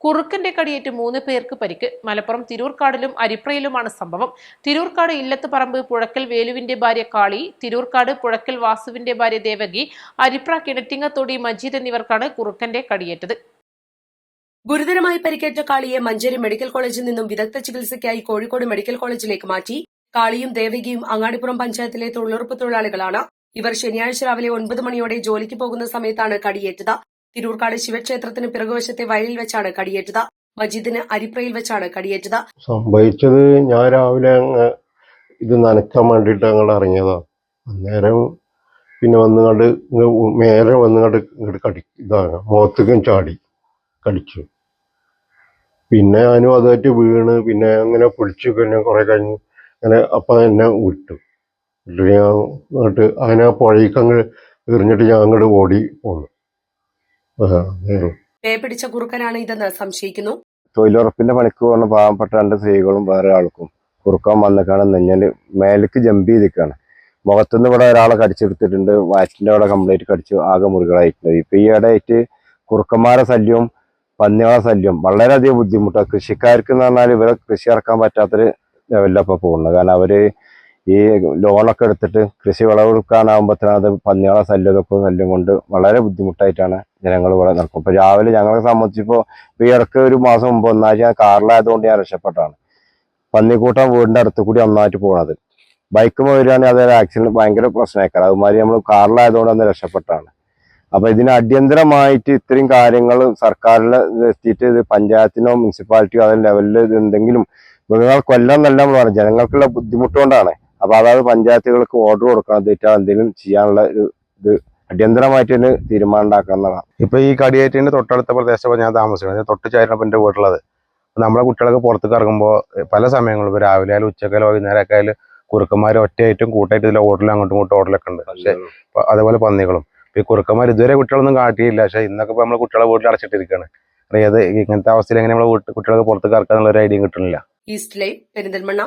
കുറുക്കന്റെ കടിയേറ്റ് 3 പേർക്ക് പരിക്ക്. മലപ്പുറം തിരൂർക്കാടിലും അരിപ്രയിലുമാണ് സംഭവം. തിരൂർക്കാട് ഇല്ലത്തുപറമ്പ് പുഴക്കൽ വേലുവിന്റെ ഭാര്യ കാളി, തിരൂർക്കാട് പുഴക്കൽ വാസുവിന്റെ ഭാര്യ ദേവകി, അരിപ്ര കിണറ്റിങ്ങത്തൊടി മജീദ് എന്നിവർക്കാണ് കുറുക്കന്റെ കടിയേറ്റത്. ഗുരുതരമായി പരിക്കേറ്റ കാളിയെ മഞ്ചേരി മെഡിക്കൽ കോളേജിൽ നിന്നും വിദഗ്ധ ചികിത്സയ്ക്കായി കോഴിക്കോട് മെഡിക്കൽ കോളേജിലേക്ക് മാറ്റി. കാളിയും ദേവകിയും അങ്ങാടിപ്പുറം പഞ്ചായത്തിലെ തൊഴിലുറപ്പ് തൊഴിലാളികളാണ്. ഇവർ ശനിയാഴ്ച രാവിലെ 9 മണിയോടെ ജോലിക്ക് പോകുന്ന സമയത്താണ് കടിയേറ്റത്. തിരൂർക്കാട് ശിവക്ഷേത്രത്തിന് പിറകുവശത്തെ വയലിൽ വെച്ചാണ് കടിയേറ്റത്. മജീദിന് അരിപ്രയിൽ വെച്ചാണ് കടിയേറ്റത്. സംഭവിച്ചത് ഞാൻ രാവിലെ ഇത് നനയ്ക്കാൻ വേണ്ടിയിട്ട് അങ്ങോട്ട് ഇറങ്ങിയതാ. അന്നേരം പിന്നെ വന്നുകൊണ്ട് മേലെ വന്നുകൊണ്ട് ഇങ്ങോട്ട് ഇതാണ് മുഖത്തേക്കും ചാടി കടിച്ചു. പിന്നെ ഞാനും അതായിട്ട് വീണ് പിന്നെ അങ്ങനെ പൊളിച്ചു. പിന്നെ കുറെ കഴിഞ്ഞ് അങ്ങനെ അപ്പം എന്നെ വിട്ടു. ഞാൻ അങ്ങോട്ട് അങ്ങനെ പുഴയ്ക്ക് അങ്ങ് എറിഞ്ഞിട്ട് ഞാൻ അങ്ങോട്ട് ഓടി പോന്നു. പിടിച്ച കുറുക്കനാണ് ഇതെന്ന് സംശയിക്കുന്നു. തൊഴിലുറപ്പിന്റെ പണിക്ക് പോകുന്ന പാവപ്പെട്ട 2 സ്ത്രീകളും വേറെ ആൾക്കും കുറുക്കാൻ വന്നിക്കാണ് നെഞ്ഞല് മേലേക്ക് ജമ്പ് ചെയ്തിക്കാണ്. മുഖത്തുനിന്ന് ഇവിടെ ഒരാളെ കടിച്ചെടുത്തിട്ടുണ്ട്. വയറ്റിന്റെ അവിടെ കംപ്ലീറ്റ് കടിച്ചു ആകെ മുറികളായിട്ടുണ്ട്. ഇപ്പൊ ഈ ഇടയായിട്ട് കുറുക്കന്മാരെ ശല്യവും പന്നികളെ ശല്യം വളരെയധികം ബുദ്ധിമുട്ടാണ്. കൃഷിക്കാർക്ക് എന്ന് പറഞ്ഞാൽ ഇവരെ കൃഷി ഇറക്കാൻ പറ്റാത്തൊരു ലെവലിലപ്പോൾ പോകുന്നത്. കാരണം അവര് ഈ ലോണൊക്കെ എടുത്തിട്ട് കൃഷി വിളവെടുക്കാനാകുമ്പോഴത്തേനും അത് പന്നികളെ ശല്യം കൊണ്ട് വളരെ ബുദ്ധിമുട്ടായിട്ടാണ് ജനങ്ങൾ ഇവിടെ നടക്കും. ഇപ്പൊ രാവിലെ ഞങ്ങളെ സംബന്ധിച്ചിപ്പോൾ ഈ ഇടയ്ക്ക് ഒരു മാസം മുമ്പ് ഒന്നാഴ്ച ഞാൻ കാറിലായതുകൊണ്ട് ഞാൻ രക്ഷപ്പെട്ടാണ്. പന്നിക്കൂട്ടം വീടിന്റെ അടുത്ത് കൂടി ഒന്നായിട്ട് പോണത്. ബൈക്ക് വരികയാണെങ്കിൽ അതൊരു ആക്സിഡന്റ് ഭയങ്കര പ്രശ്നമായിരിക്കാം. അതുമാതിരി നമ്മൾ കാറിലായതുകൊണ്ട് അന്ന് രക്ഷപ്പെട്ടാണ്. അപ്പൊ ഇതിന് അടിയന്തരമായിട്ട് ഇത്രയും കാര്യങ്ങൾ സർക്കാരിൽ എത്തിയിട്ട് ഇത് പഞ്ചായത്തിനോ മുനിസിപ്പാലിറ്റിയോ അതേ ലെവലിൽ എന്തെങ്കിലും മൃഗങ്ങൾ കൊല്ലം എന്നല്ല നമ്മൾ പറഞ്ഞു, ജനങ്ങൾക്കുള്ള ബുദ്ധിമുട്ടുകൊണ്ടാണ്. അപ്പൊ അതായത് പഞ്ചായത്തുകൾക്ക് ഓർഡർ കൊടുക്കണം, തെറ്റാ എന്തെങ്കിലും ചെയ്യാനുള്ള ഇത് അടിയന്തരമായിട്ട് തന്നെ തീരുമാനം ഉണ്ടാക്കണം എന്നതാണ്. ഇപ്പൊ ഈ കടിയേറ്റിന്റെ തൊട്ടടുത്ത പ്രദേശത്ത് ഞാൻ താമസിക്കുന്നത്, തൊട്ട് ചേരുന്നപ്പോൾ എന്റെ വീട്ടിലുള്ളത്. നമ്മളെ കുട്ടികളൊക്കെ പുറത്തേക്ക് ഇറങ്ങുമ്പോൾ പല സമയങ്ങളും ഇപ്പൊ രാവിലെ ആയാലും ഉച്ചക്കായാലും വൈകുന്നേരമൊക്കെ ആയാലും കുറുക്കന്മാർ ഒറ്റയായിട്ടും കൂട്ടായിട്ട് ഇതിലെ ഓടലും അങ്ങോട്ടും ഇങ്ങോട്ടും ഓടലൊക്കെ ഉണ്ട്. പക്ഷെ അതേപോലെ പന്നികളും ഈ കുറുക്കന്മാർ ഇതുവരെ കുട്ടികളൊന്നും കാട്ടിയില്ല. പക്ഷെ ഇന്നൊക്കെ ഇപ്പൊ നമ്മളെ കുട്ടികളെ വീട്ടിൽ അടച്ചിട്ടിരിക്കുകയാണ്. ഏത് ഇങ്ങനത്തെ അവസ്ഥയിൽ എങ്ങനെ നമ്മളെ കുട്ടികളൊക്കെ പുറത്തേക്ക് ഇറക്കാന്നുള്ള ഒരു ഐഡിയ കിട്ടുന്നില്ല. East live, Perinthalmanna.